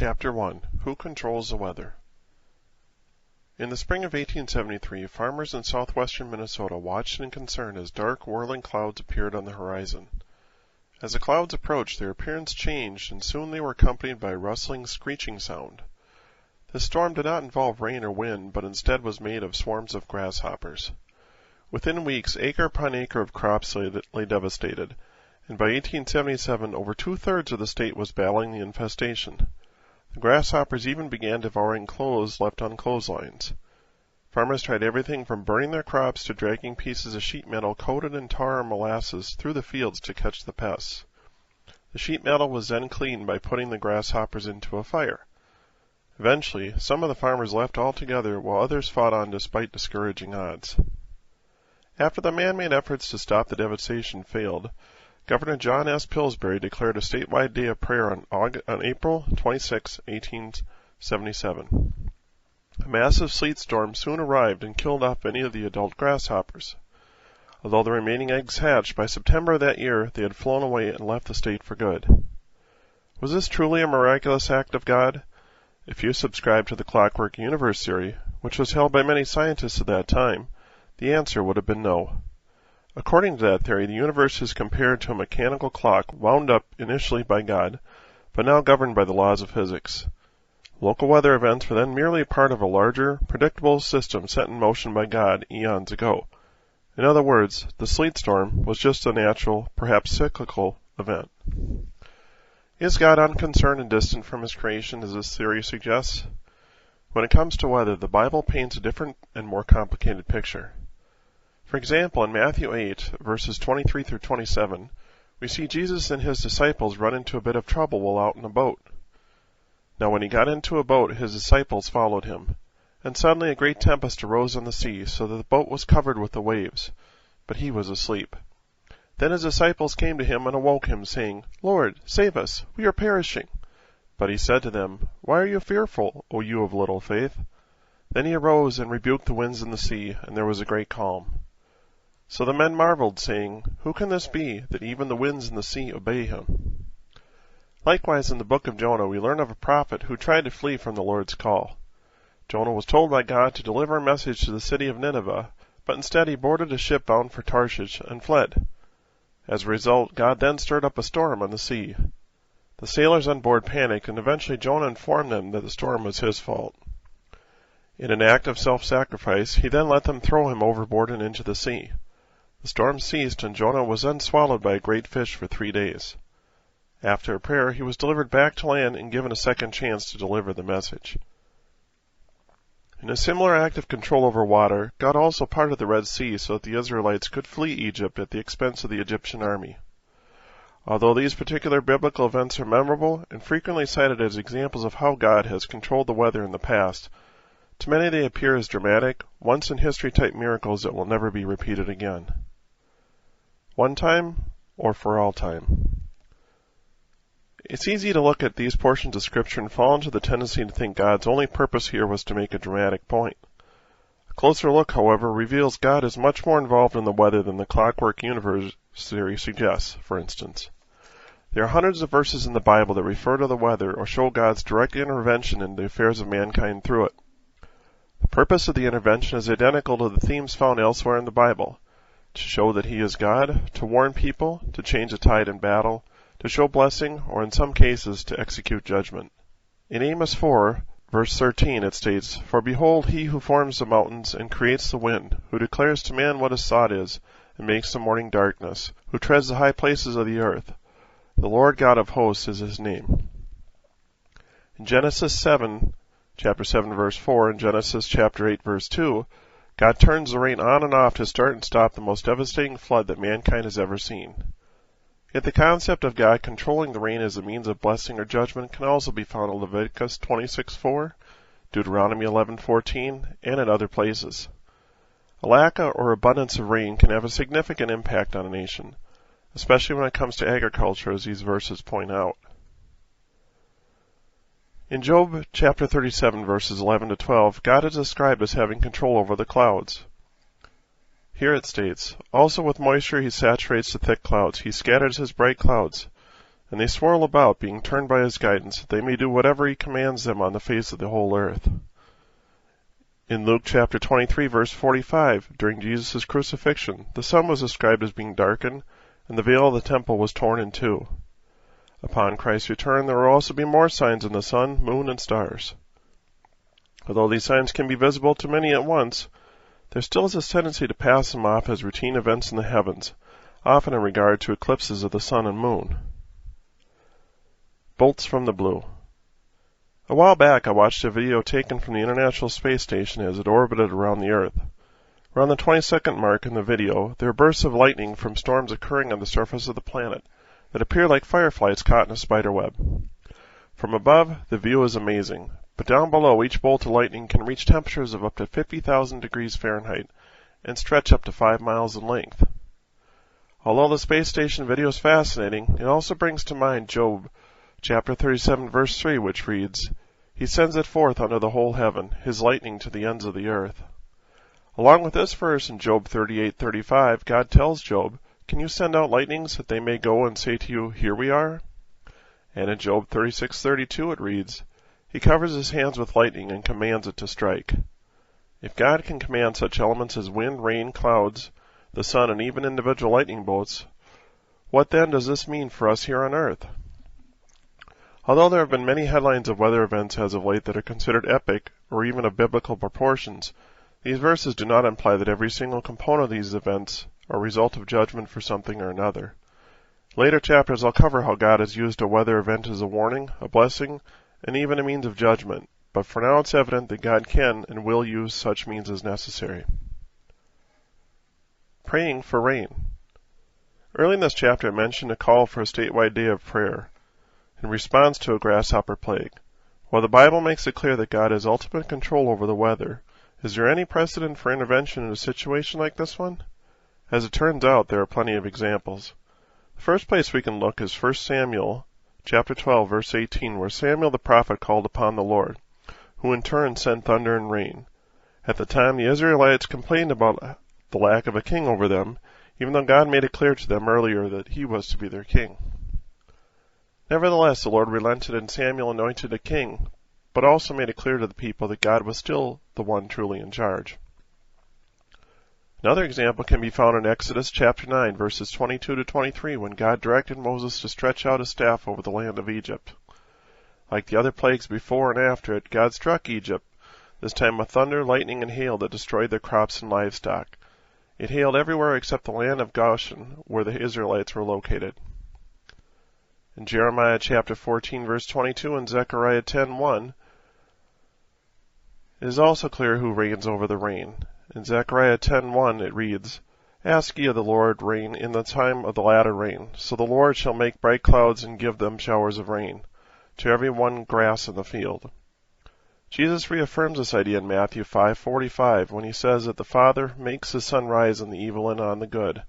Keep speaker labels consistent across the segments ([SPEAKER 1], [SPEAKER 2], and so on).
[SPEAKER 1] Chapter 1. Who Controls the Weather? In the spring of 1873, farmers in southwestern Minnesota watched in concern as dark, whirling clouds appeared on the horizon. As the clouds approached, their appearance changed, and soon they were accompanied by a rustling, screeching sound. This storm did not involve rain or wind, but instead was made of swarms of grasshoppers. Within weeks, acre upon acre of crops lay devastated, and by 1877 over two-thirds of the state was battling the infestation. The grasshoppers even began devouring clothes left on clotheslines. Farmers tried everything from burning their crops to dragging pieces of sheet metal coated in tar or molasses through the fields to catch the pests. The sheet metal was then cleaned by putting the grasshoppers into a fire. Eventually, some of the farmers left altogether while others fought on despite discouraging odds. After the man-made efforts to stop the devastation failed, Governor John S. Pillsbury declared a statewide day of prayer on April 26, 1877. A massive sleet storm soon arrived and killed off many of the adult grasshoppers. Although the remaining eggs hatched, by September of that year they had flown away and left the state for good. Was this truly a miraculous act of God? If you subscribe to the clockwork universe theory, which was held by many scientists at that time, the answer would have been no. According to that theory, the universe is compared to a mechanical clock wound up initially by God, but now governed by the laws of physics. Local weather events were then merely part of a larger, predictable system set in motion by God eons ago. In other words, the sleet storm was just a natural, perhaps cyclical, event. Is God unconcerned and distant from his creation, as this theory suggests? When it comes to weather, the Bible paints a different and more complicated picture. For example, in Matthew 8, verses 23 through 27, we see Jesus and his disciples run into a bit of trouble while out in a boat. Now when he got into a boat, his disciples followed him. And suddenly a great tempest arose on the sea, so that the boat was covered with the waves. But he was asleep. Then his disciples came to him and awoke him, saying, "Lord, save us, we are perishing." But he said to them, "Why are you fearful, O you of little faith?" Then he arose and rebuked the winds and the sea, and there was a great calm. So the men marveled, saying, "Who can this be, that even the winds and the sea obey him?" Likewise in the book of Jonah we learn of a prophet who tried to flee from the Lord's call. Jonah was told by God to deliver a message to the city of Nineveh, but instead he boarded a ship bound for Tarshish and fled. As a result, God then stirred up a storm on the sea. The sailors on board panicked, and eventually Jonah informed them that the storm was his fault. In an act of self-sacrifice, he then let them throw him overboard and into the sea. The storm ceased, and Jonah was then swallowed by a great fish for 3 days. After a prayer, he was delivered back to land and given a second chance to deliver the message. In a similar act of control over water, God also parted the Red Sea so that the Israelites could flee Egypt at the expense of the Egyptian army. Although these particular biblical events are memorable and frequently cited as examples of how God has controlled the weather in the past, to many they appear as dramatic, once-in-history type miracles that will never be repeated again. One time, or for all time? It's easy to look at these portions of Scripture and fall into the tendency to think God's only purpose here was to make a dramatic point. A closer look, however, reveals God is much more involved in the weather than the clockwork universe theory suggests, for instance. There are hundreds of verses in the Bible that refer to the weather or show God's direct intervention in the affairs of mankind through it. The purpose of the intervention is identical to the themes found elsewhere in the Bible: to show that he is God, to warn people, to change the tide in battle, to show blessing, or in some cases to execute judgment. In Amos 4, verse 13 it states, "For behold, he who forms the mountains and creates the wind, who declares to man what his thought is, and makes the morning darkness, who treads the high places of the earth. The Lord God of hosts is his name." In Genesis 7, chapter 7, verse 4, and Genesis chapter 8, verse 2, God turns the rain on and off to start and stop the most devastating flood that mankind has ever seen. Yet the concept of God controlling the rain as a means of blessing or judgment can also be found in Leviticus 26:4, Deuteronomy 11:14, and in other places. A lack or abundance of rain can have a significant impact on a nation, especially when it comes to agriculture, as these verses point out. In Job chapter 37, verses 11 to 12, God is described as having control over the clouds. Here it states, "Also with moisture he saturates the thick clouds. He scatters his bright clouds. and they swirl about, being turned by his guidance, that they may do whatever he commands them on the face of the whole earth. In Luke chapter 23, verse 45, during Jesus' crucifixion, the sun was described as being darkened, and the veil of the temple was torn in two. Upon Christ's return, there will also be more signs in the sun, moon, and stars. Although these signs can be visible to many at once, there still is a tendency to pass them off as routine events in the heavens, often in regard to eclipses of the sun and moon. Bolts from the blue. A while back, I watched a video taken from the International Space Station as it orbited around the Earth. Around the 20-second mark in the video, there are bursts of lightning from storms occurring on the surface of the planet that appear like fireflies caught in a spider web. From above, the view is amazing, but down below, each bolt of lightning can reach temperatures of up to 50,000 degrees Fahrenheit and stretch up to 5 miles in length. Although the space station video is fascinating, it also brings to mind Job chapter 37, verse 3, which reads, "He sends it forth unto the whole heaven, his lightning to the ends of the earth." Along with this verse in Job 38:35, God tells Job, "Can you send out lightnings that they may go and say to you, here we are?" And in Job 36:32 it reads, "He covers his hands with lightning and commands it to strike." If God can command such elements as wind, rain, clouds, the sun, and even individual lightning bolts, what then does this mean for us here on earth? Although there have been many headlines of weather events as of late that are considered epic or even of biblical proportions, these verses do not imply that every single component of these events are a result of judgment for something or another. Later chapters I'll cover how God has used a weather event as a warning, a blessing, and even a means of judgment, but for now it's evident that God can and will use such means as necessary. Praying for rain. Early in this chapter I mentioned a call for a statewide day of prayer in response to a grasshopper plague. While the Bible makes it clear that God has ultimate control over the weather, is there any precedent for intervention in a situation like this one? As it turns out, there are plenty of examples. The first place we can look is 1 Samuel chapter 12, verse 18, where Samuel the prophet called upon the Lord, who in turn sent thunder and rain. At the time, the Israelites complained about the lack of a king over them, even though God made it clear to them earlier that he was to be their king. Nevertheless, the Lord relented and Samuel anointed a king, but also made it clear to the people that God was still the one truly in charge. Another example can be found in Exodus chapter 9, verses 22 to 23, when God directed Moses to stretch out his staff over the land of Egypt. Like the other plagues before and after it, God struck Egypt, this time with thunder, lightning, and hail that destroyed their crops and livestock. It hailed everywhere except the land of Goshen, where the Israelites were located. In Jeremiah chapter 14, verse 22, and Zechariah 10:1, it is also clear who reigns over the rain. In Zechariah 10:1 it reads, "Ask ye of the Lord rain in the time of the latter rain. So the Lord shall make bright clouds and give them showers of rain, to every one grass in the field." Jesus reaffirms this idea in Matthew 5:45 when he says that the Father makes his sun rise on the evil and on the good,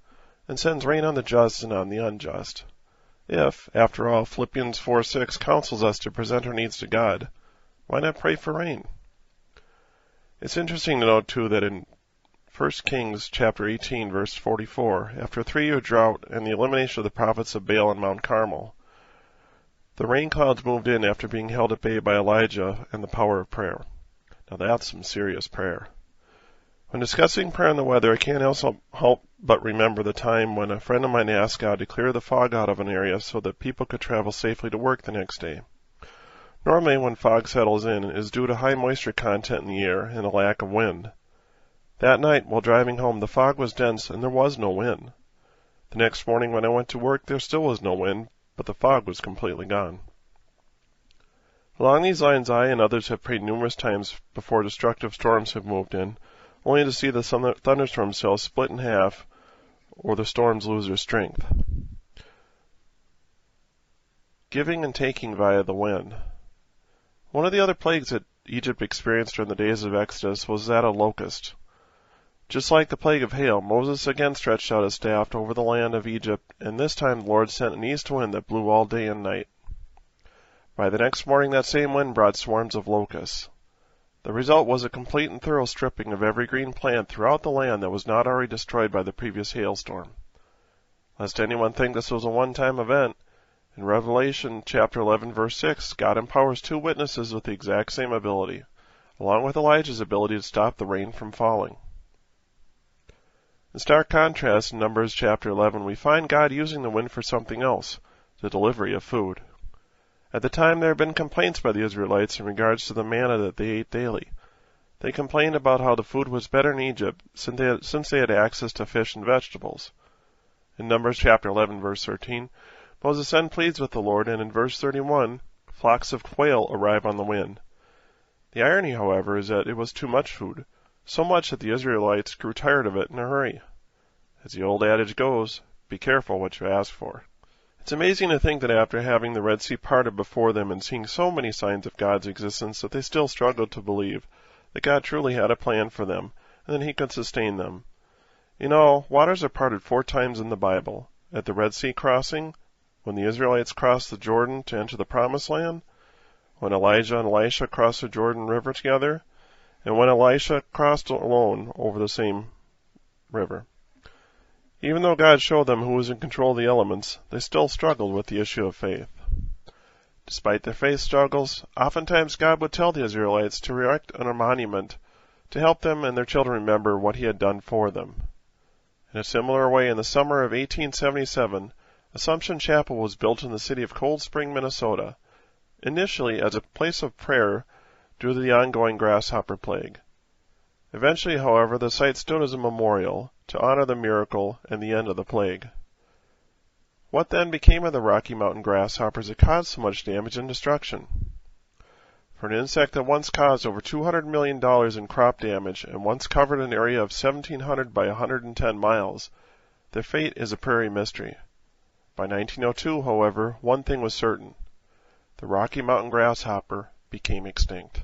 [SPEAKER 1] and sends rain on the just and on the unjust. If, after all, Philippians 4:6 counsels us to present our needs to God, why not pray for rain? It's interesting to note, too, that in 1 Kings chapter 18, verse 44, after a 3-year drought and the elimination of the prophets of Baal on Mount Carmel, the rain clouds moved in after being held at bay by Elijah and the power of prayer. Now that's some serious prayer. When discussing prayer and the weather, I can't also help but remember the time when a friend of mine asked God to clear the fog out of an area so that people could travel safely to work the next day. Normally, when fog settles in, it is due to high moisture content in the air and a lack of wind. That night, while driving home, the fog was dense and there was no wind. The next morning when I went to work, there still was no wind, but the fog was completely gone. Along these lines, I and others have prayed numerous times before destructive storms have moved in, only to see the thunderstorm cells split in half or the storms lose their strength. Giving and taking via the wind. One of the other plagues that Egypt experienced during the days of Exodus was that of locust. Just like the plague of hail, Moses again stretched out his staff over the land of Egypt, and this time the Lord sent an east wind that blew all day and night. By the next morning, that same wind brought swarms of locusts. The result was a complete and thorough stripping of every green plant throughout the land that was not already destroyed by the previous hailstorm. Lest anyone think this was a one-time event, In Revelation chapter 11, verse 6, God empowers two witnesses with the exact same ability, along with Elijah's ability to stop the rain from falling. In stark contrast, in Numbers chapter 11, we find God using the wind for something else, the delivery of food. At the time, there had been complaints by the Israelites in regards to the manna that they ate daily. They complained about how the food was better in Egypt since they had access to fish and vegetables. In Numbers chapter 11, verse 13, Moses then pleads with the Lord, and in verse 31, flocks of quail arrive on the wind. The irony, however, is that it was too much food, so much that the Israelites grew tired of it in a hurry. As the old adage goes, be careful what you ask for. It's amazing to think that after having the Red Sea parted before them and seeing so many signs of God's existence that they still struggled to believe that God truly had a plan for them and that He could sustain them. You know, waters are parted 4 times in the Bible: at the Red Sea crossing, when the Israelites crossed the Jordan to enter the Promised Land, when Elijah and Elisha crossed the Jordan River together, and when Elisha crossed alone over the same river. Even though God showed them who was in control of the elements, they still struggled with the issue of faith. Despite their faith struggles, oftentimes God would tell the Israelites to erect a monument to help them and their children remember what He had done for them. In a similar way, in the summer of 1877, Assumption Chapel was built in the city of Cold Spring, Minnesota, initially as a place of prayer due to the ongoing grasshopper plague. Eventually, however, the site stood as a memorial to honor the miracle and the end of the plague. What then became of the Rocky Mountain grasshoppers that caused so much damage and destruction? For an insect that once caused over $200 million in crop damage and once covered an area of 1,700 by 110 miles, their fate is a prairie mystery. By 1902, however, one thing was certain: the Rocky Mountain grasshopper became extinct.